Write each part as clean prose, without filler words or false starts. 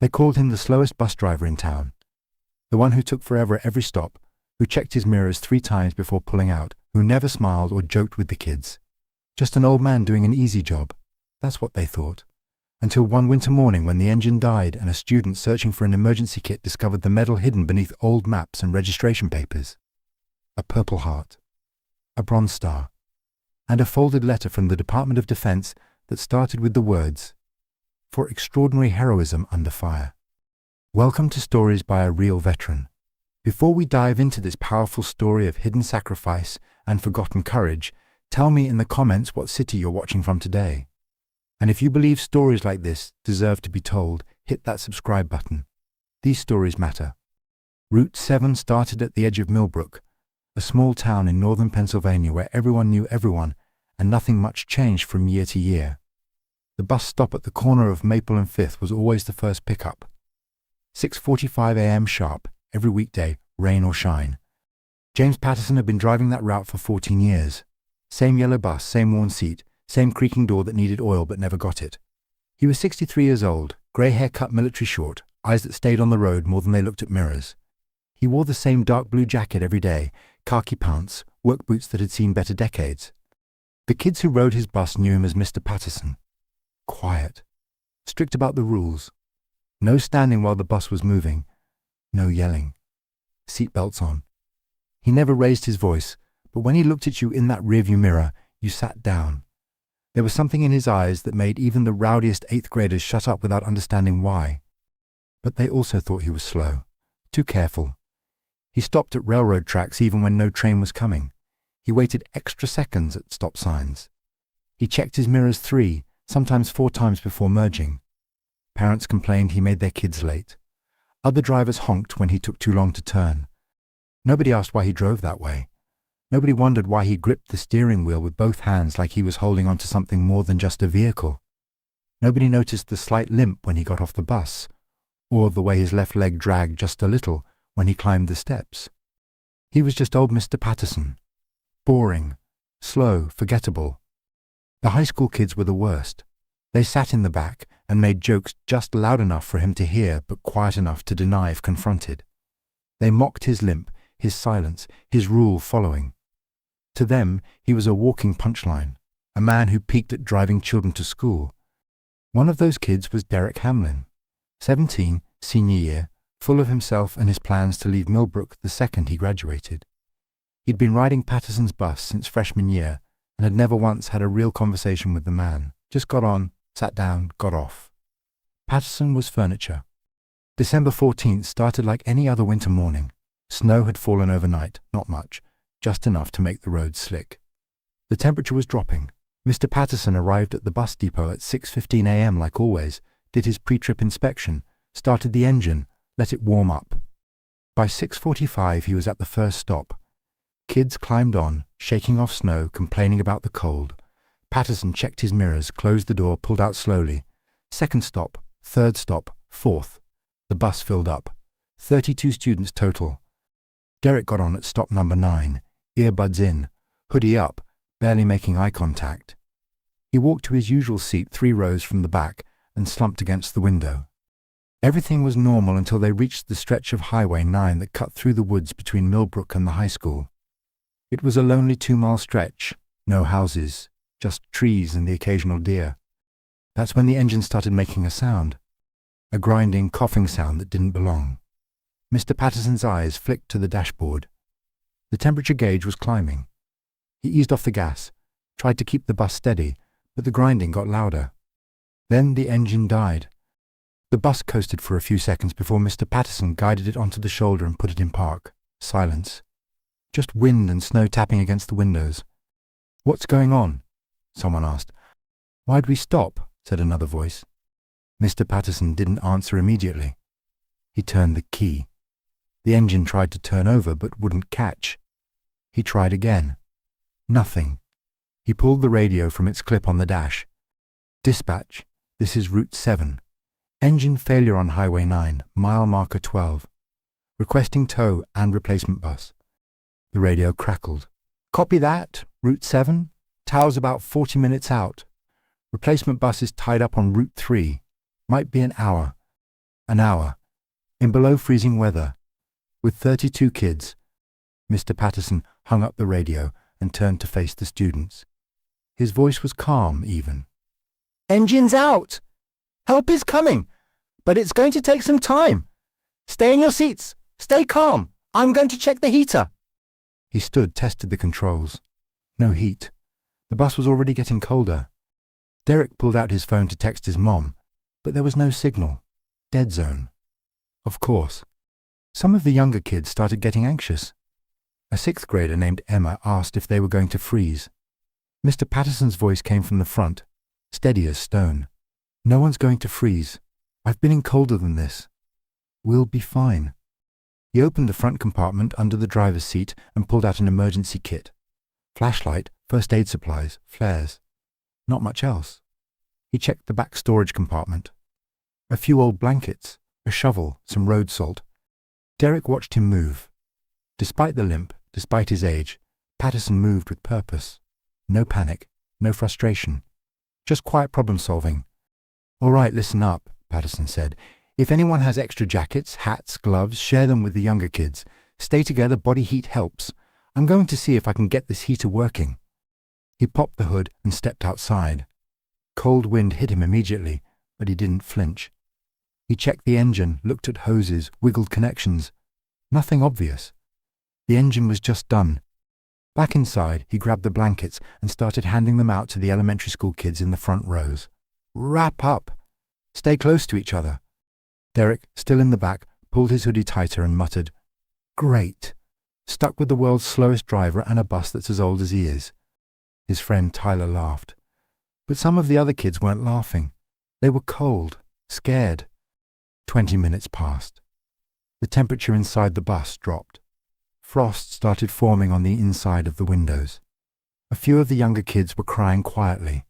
They called him the slowest bus driver in town, the one who took forever at every stop, who checked his mirrors 3 times before pulling out, who never smiled or joked with the kids. Just an old man doing an easy job. That's what they thought. Until one winter morning when the engine died and a student searching for an emergency kit discovered the medal hidden beneath old maps and registration papers. A Purple Heart, a Bronze Star, and a folded letter from the Department of Defense that started with the words, "For extraordinary heroism under fire." Welcome to Stories by a Real Veteran. Before we dive into this powerful story of hidden sacrifice and forgotten courage, tell me in the comments what city you're watching from today. And if you believe stories like this deserve to be told, hit that subscribe button. These stories matter. Route 7 started at the edge of Millbrook, a small town in northern Pennsylvania where everyone knew everyone and nothing much changed from year to year. The bus stop at the corner of Maple and 5th was always the first pickup. 6:45 a.m. sharp, every weekday, rain or shine. James Patterson had been driving that route for 14 years. Same yellow bus, same worn seat, same creaking door that needed oil but never got it. He was 63 years old, grey hair cut military short, eyes that stayed on the road more than they looked at mirrors. He wore the same dark blue jacket every day, khaki pants, work boots that had seen better decades. The kids who rode his bus knew him as Mr. Patterson. Quiet. Strict about the rules. No standing while the bus was moving. No yelling. Seatbelts on. He never raised his voice, but when he looked at you in that rearview mirror, you sat down. There was something in his eyes that made even the rowdiest 8th graders shut up without understanding why. But they also thought he was slow. Too careful. He stopped at railroad tracks even when no train was coming. He waited extra seconds at stop signs. He checked his mirrors 3, sometimes 4 times before merging. Parents complained he made their kids late. Other drivers honked when he took too long to turn. Nobody asked why he drove that way. Nobody wondered why he gripped the steering wheel with both hands like he was holding onto something more than just a vehicle. Nobody noticed the slight limp when he got off the bus, or the way his left leg dragged just a little when he climbed the steps. He was just old Mr. Patterson. Boring, slow, forgettable. The high school kids were the worst. They sat in the back and made jokes just loud enough for him to hear but quiet enough to deny if confronted. They mocked his limp, his silence, his rule following. To them, he was a walking punchline, a man who peaked at driving children to school. One of those kids was Derek Hamlin, 17, senior year, full of himself and his plans to leave Millbrook the second he graduated. He'd been riding Patterson's bus since freshman year and had never once had a real conversation with the man. Just got on, sat down, got off. Patterson was furniture. December 14th started like any other winter morning. Snow had fallen overnight, not much, just enough to make the roads slick. The temperature was dropping. Mr. Patterson arrived at the bus depot at 6:15 a.m. like always, did his pre-trip inspection, started the engine, let it warm up. By 6:45 he was at the first stop. Kids climbed on, shaking off snow, complaining about the cold. Patterson checked his mirrors, closed the door, pulled out slowly. Second stop, third stop, fourth. The bus filled up. 32 students total. Derek got on at stop number 9, earbuds in, hoodie up, barely making eye contact. He walked to his usual seat 3 rows from the back and slumped against the window. Everything was normal until they reached the stretch of Highway 9 that cut through the woods between Millbrook and the high school. It was a lonely 2-mile stretch, no houses, just trees and the occasional deer. That's when the engine started making a sound, a grinding, coughing sound that didn't belong. Mr. Patterson's eyes flicked to the dashboard. The temperature gauge was climbing. He eased off the gas, tried to keep the bus steady, but the grinding got louder. Then the engine died. The bus coasted for a few seconds before Mr. Patterson guided it onto the shoulder and put it in park. Silence. Just wind and snow tapping against the windows. "What's going on?" someone asked. "Why'd we stop?" said another voice. Mr. Patterson didn't answer immediately. He turned the key. The engine tried to turn over but wouldn't catch. He tried again. Nothing. He pulled the radio from its clip on the dash. "Dispatch, this is Route 7. Engine failure on Highway 9, mile marker 12. Requesting tow and replacement bus." The radio crackled. "Copy that, Route 7. Tow's about 40 minutes out. Replacement bus is tied up on Route 3. Might be an hour." An hour. In below freezing weather. With 32 kids. Mr. Patterson hung up the radio and turned to face the students. His voice was calm, even. "Engines out! Help is coming, but it's going to take some time. Stay in your seats. Stay calm. I'm going to check the heater." He stood, tested the controls. No heat. The bus was already getting colder. Derek pulled out his phone to text his mom, but there was no signal. Dead zone. Of course. Some of the younger kids started getting anxious. A 6th grader named Emma asked if they were going to freeze. Mr. Patterson's voice came from the front, steady as stone. "No one's going to freeze. I've been in colder than this. We'll be fine." He opened the front compartment under the driver's seat and pulled out an emergency kit. Flashlight, first aid supplies, flares. Not much else. He checked the back storage compartment. A few old blankets, a shovel, some road salt. Derek watched him move. Despite the limp, despite his age, Patterson moved with purpose. No panic, no frustration. Just quiet problem-solving. "All right, listen up," Patterson said. "If anyone has extra jackets, hats, gloves, share them with the younger kids. Stay together, body heat helps. I'm going to see if I can get this heater working." He popped the hood and stepped outside. Cold wind hit him immediately, but he didn't flinch. He checked the engine, looked at hoses, wiggled connections. Nothing obvious. The engine was just done. Back inside, he grabbed the blankets and started handing them out to the elementary school kids in the front rows. "Wrap up. Stay close to each other." Derek, still in the back, pulled his hoodie tighter and muttered, "Great. Stuck with the world's slowest driver and a bus that's as old as he is." His friend Tyler laughed. But some of the other kids weren't laughing. They were cold, scared. 20 minutes passed. The temperature inside the bus dropped. Frost started forming on the inside of the windows. A few of the younger kids were crying quietly.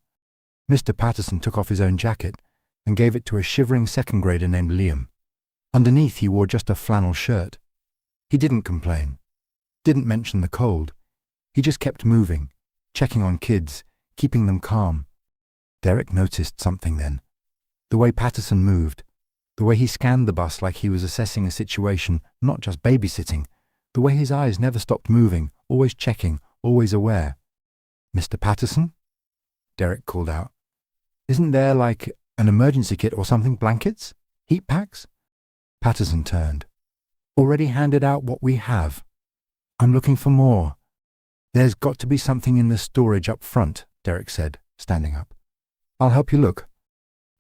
Mr. Patterson took off his own jacket and gave it to a shivering 2nd grader named Liam. Underneath he wore just a flannel shirt. He didn't complain. Didn't mention the cold. He just kept moving, checking on kids, keeping them calm. Derek noticed something then. The way Patterson moved. The way he scanned the bus like he was assessing a situation, not just babysitting. The way his eyes never stopped moving, always checking, always aware. "Mr. Patterson?" Derek called out. "Isn't there like an emergency kit or something, blankets? Heat packs?" Patterson turned. "Already handed out what we have. I'm looking for more." "There's got to be something in the storage up front," Derek said, standing up. "I'll help you look."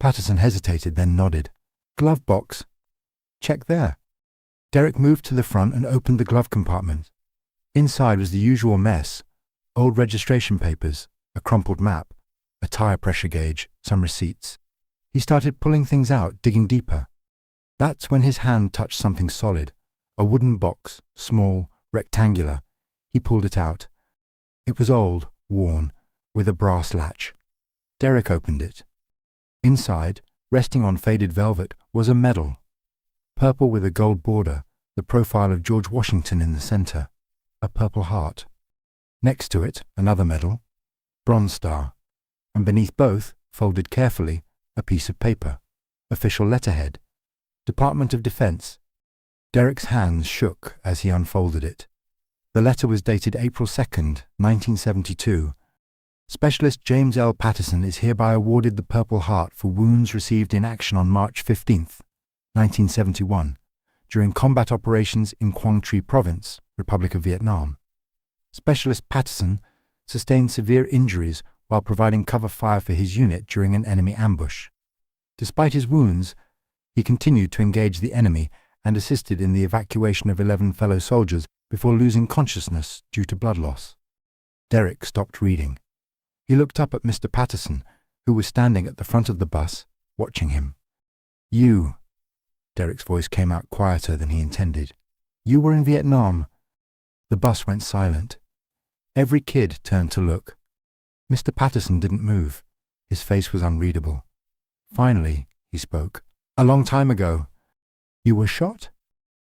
Patterson hesitated, then nodded. "Glove box." "Check there." Derek moved to the front and opened the glove compartment. Inside was the usual mess. Old registration papers, a crumpled map, a tire pressure gauge, some receipts. He started pulling things out, digging deeper. That's when his hand touched something solid. A wooden box, small, rectangular. He pulled it out. It was old, worn, with a brass latch. Derek opened it. Inside, resting on faded velvet, was a medal. Purple with a gold border, the profile of George Washington in the center. A purple heart. Next to it, another medal. Bronze Star. And beneath both, folded carefully, a piece of paper. Official letterhead. Department of Defense. Derek's hands shook as he unfolded it. The letter was dated April 2nd, 1972. Specialist James L. Patterson is hereby awarded the Purple Heart for wounds received in action on March 15th, 1971, during combat operations in Quang Tri Province, Republic of Vietnam. Specialist Patterson sustained severe injuries while providing cover fire for his unit during an enemy ambush. Despite his wounds, he continued to engage the enemy and assisted in the evacuation of 11 fellow soldiers before losing consciousness due to blood loss. Derek stopped reading. He looked up at Mr. Patterson, who was standing at the front of the bus, watching him. "You," Derek's voice came out quieter than he intended. "You were in Vietnam." The bus went silent. Every kid turned to look. Mr. Patterson didn't move. His face was unreadable. Finally, he spoke. "A long time ago." "You were shot?"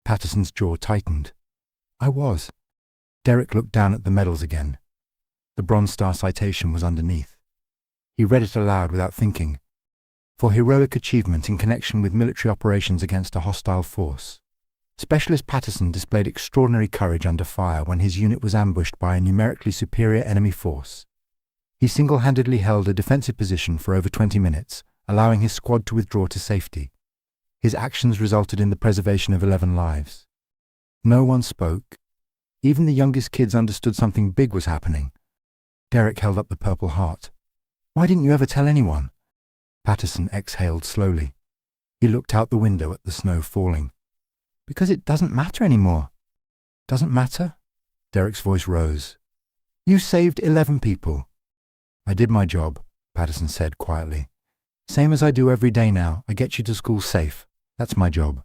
Patterson's jaw tightened. "I was." Derek looked down at the medals again. The Bronze Star citation was underneath. He read it aloud without thinking. for heroic achievement in connection with military operations against a hostile force. Specialist Patterson displayed extraordinary courage under fire when his unit was ambushed by a numerically superior enemy force. He single-handedly held a defensive position for over 20 minutes, allowing his squad to withdraw to safety. His actions resulted in the preservation of 11 lives. No one spoke. Even the youngest kids understood something big was happening. Derek held up the Purple Heart. "Why didn't you ever tell anyone?" Patterson exhaled slowly. He looked out the window at the snow falling. "Because it doesn't matter anymore." "Doesn't matter?" Derek's voice rose. "You saved 11 people." "I did my job," Patterson said quietly. "Same as I do every day now. I get you to school safe. That's my job."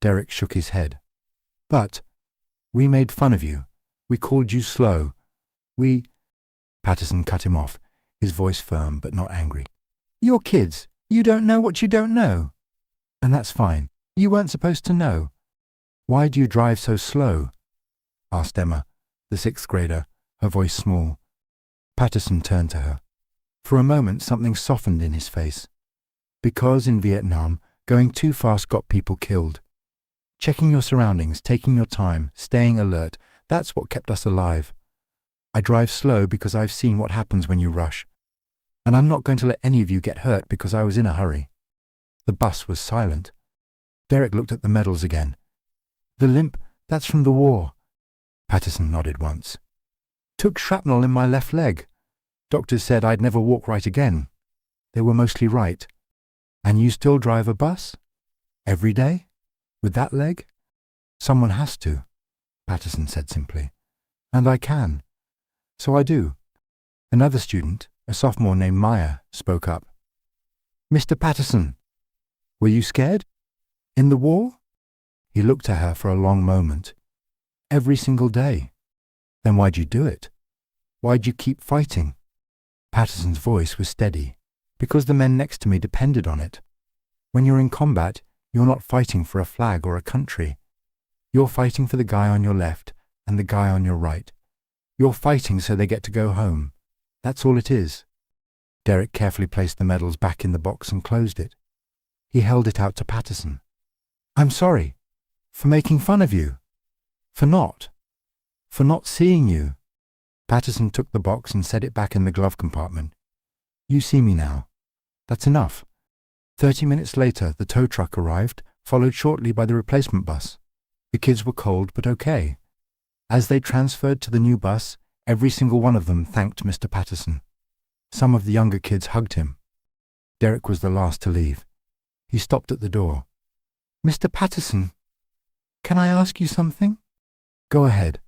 Derek shook his head. "But we made fun of you. We called you slow. Patterson cut him off, his voice firm but not angry. "You're kids. You don't know what you don't know. And that's fine. You weren't supposed to know." "Why do you drive so slow?" asked Emma, the 6th grader, her voice small. Patterson turned to her. For a moment something softened in his face. "Because in Vietnam, going too fast got people killed. Checking your surroundings, taking your time, staying alert, that's what kept us alive. I drive slow because I've seen what happens when you rush. And I'm not going to let any of you get hurt because I was in a hurry." The bus was silent. Derek looked at the medals again. "The limp, that's from the war." Patterson nodded once. "Took shrapnel in my left leg. Doctors said I'd never walk right again. They were mostly right." "And you still drive a bus? Every day? With that leg?" "Someone has to," Patterson said simply. "And I can. So I do." Another student, a sophomore named Maya, spoke up. "Mr. Patterson, were you scared? In the war?" He looked at her for a long moment. "Every single day." "Then why'd you do it? Why'd you keep fighting?" Patterson's voice was steady. "Because the men next to me depended on it. When you're in combat, you're not fighting for a flag or a country. You're fighting for the guy on your left and the guy on your right. You're fighting so they get to go home. That's all it is." Derek carefully placed the medals back in the box and closed it. He held it out to Patterson. "I'm sorry. For making fun of you. For not seeing you." Patterson took the box and set it back in the glove compartment. "You see me now. That's enough." 30 minutes later, the tow truck arrived, followed shortly by the replacement bus. The kids were cold but okay. As they transferred to the new bus, every single one of them thanked Mr. Patterson. Some of the younger kids hugged him. Derek was the last to leave. He stopped at the door. "Mr. Patterson, can I ask you something?" "Go ahead.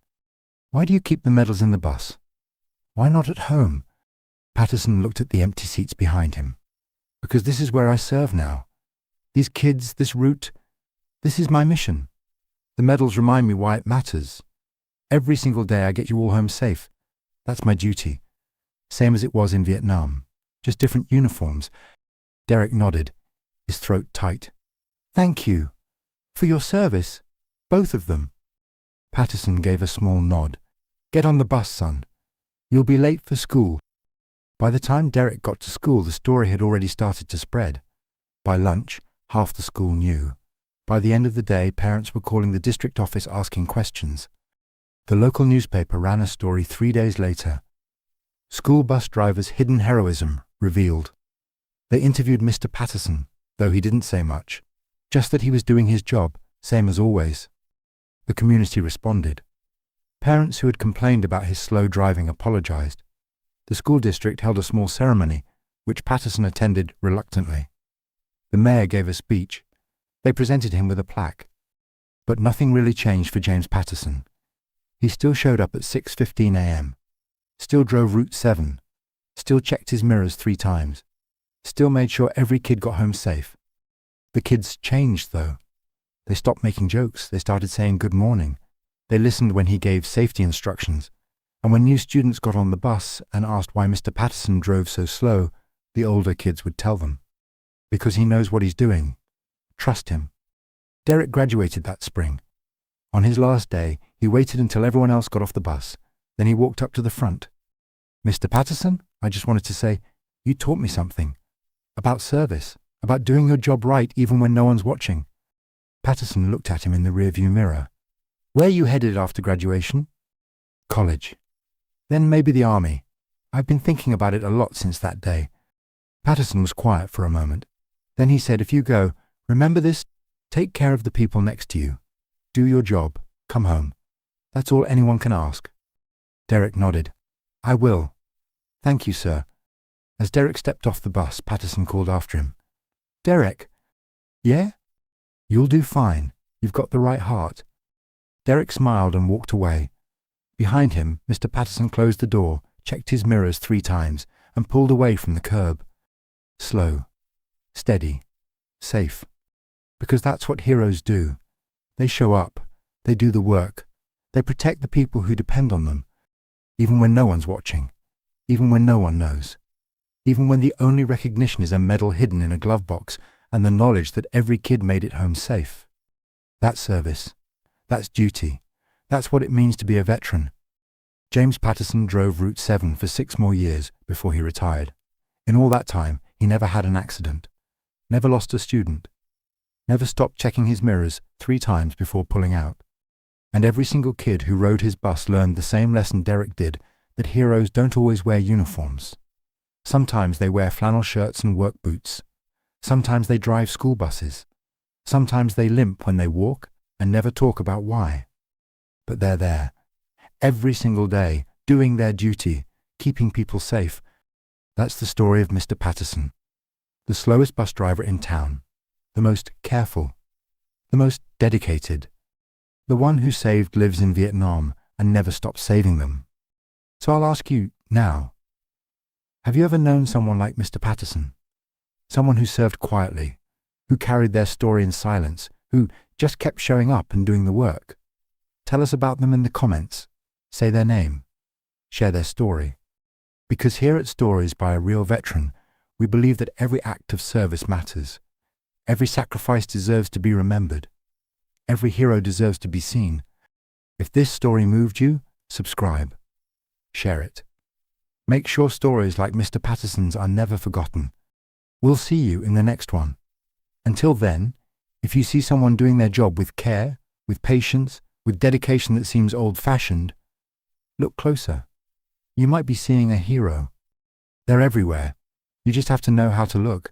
Why do you keep the medals in the bus? Why not at home?" Patterson looked at the empty seats behind him. "Because this is where I serve now. These kids, this route, this is my mission. The medals remind me why it matters. Every single day I get you all home safe. That's my duty. Same as it was in Vietnam. Just different uniforms." Derek nodded, his throat tight. "Thank you. For your service. Both of them." Patterson gave a small nod. "Get on the bus, son. You'll be late for school." By the time Derek got to school, the story had already started to spread. By lunch, half the school knew. By the end of the day, parents were calling the district office asking questions. The local newspaper ran a story 3 days later. School bus drivers' hidden heroism revealed. They interviewed Mr. Patterson, though he didn't say much, just that he was doing his job, same as always. The community responded. Parents who had complained about his slow driving apologized. The school district held a small ceremony, which Patterson attended reluctantly. The mayor gave a speech. They presented him with a plaque. But nothing really changed for James Patterson. He still showed up at 6:15 a.m., still drove Route 7, still checked his mirrors 3 times, still made sure every kid got home safe. The kids changed, though. They stopped making jokes. They started saying good morning. They listened when he gave safety instructions. And when new students got on the bus and asked why Mr. Patterson drove so slow, the older kids would tell them. Because he knows what he's doing. Trust him. Derek graduated that spring. On his last day, he waited until everyone else got off the bus. Then he walked up to the front. "Mr. Patterson, I just wanted to say, you taught me something. About service. about doing your job right even when no one's watching. Patterson looked at him in the rearview mirror. Where are you headed after graduation? College. Then maybe the army. I've been thinking about it a lot since that day. Patterson was quiet for a moment. Then he said, if you go, remember this, take care of the people next to you. Do your job. Come home. That's all anyone can ask. Derek nodded. I will. Thank you, sir. As Derek stepped off the bus, Patterson called after him. Derek. Yeah? You'll do fine. You've got the right heart. Derek smiled and walked away. Behind him, Mr. Patterson closed the door, checked his mirrors 3 times, and pulled away from the curb. Slow. Steady. Safe. Because that's what heroes do. They show up. They do the work. They protect the people who depend on them, even when no one's watching, even when no one knows, even when the only recognition is a medal hidden in a glove box and the knowledge that every kid made it home safe. That's service. That's duty. That's what it means to be a veteran. James Patterson drove Route 7 for 6 more years before he retired. In all that time, he never had an accident, never lost a student, never stopped checking his mirrors 3 times before pulling out. And every single kid who rode his bus learned the same lesson Derek did, that heroes don't always wear uniforms. Sometimes they wear flannel shirts and work boots. Sometimes they drive school buses. Sometimes they limp when they walk and never talk about why. But they're there, every single day, doing their duty, keeping people safe. That's the story of Mr. Patterson, the slowest bus driver in town, the most careful, the most dedicated, the one who saved lives in Vietnam and never stopped saving them. So I'll ask you now, have you ever known someone like Mr. Patterson? Someone who served quietly, who carried their story in silence, who just kept showing up and doing the work? Tell us about them in the comments. Say their name. Share their story. Because here at Stories by a Real Veteran, we believe that every act of service matters. Every sacrifice deserves to be remembered. Every hero deserves to be seen. If this story moved you, subscribe. Share it. Make sure stories like Mr. Patterson's are never forgotten. We'll see you in the next one. Until then, if you see someone doing their job with care, with patience, with dedication that seems old-fashioned, look closer. You might be seeing a hero. They're everywhere. You just have to know how to look.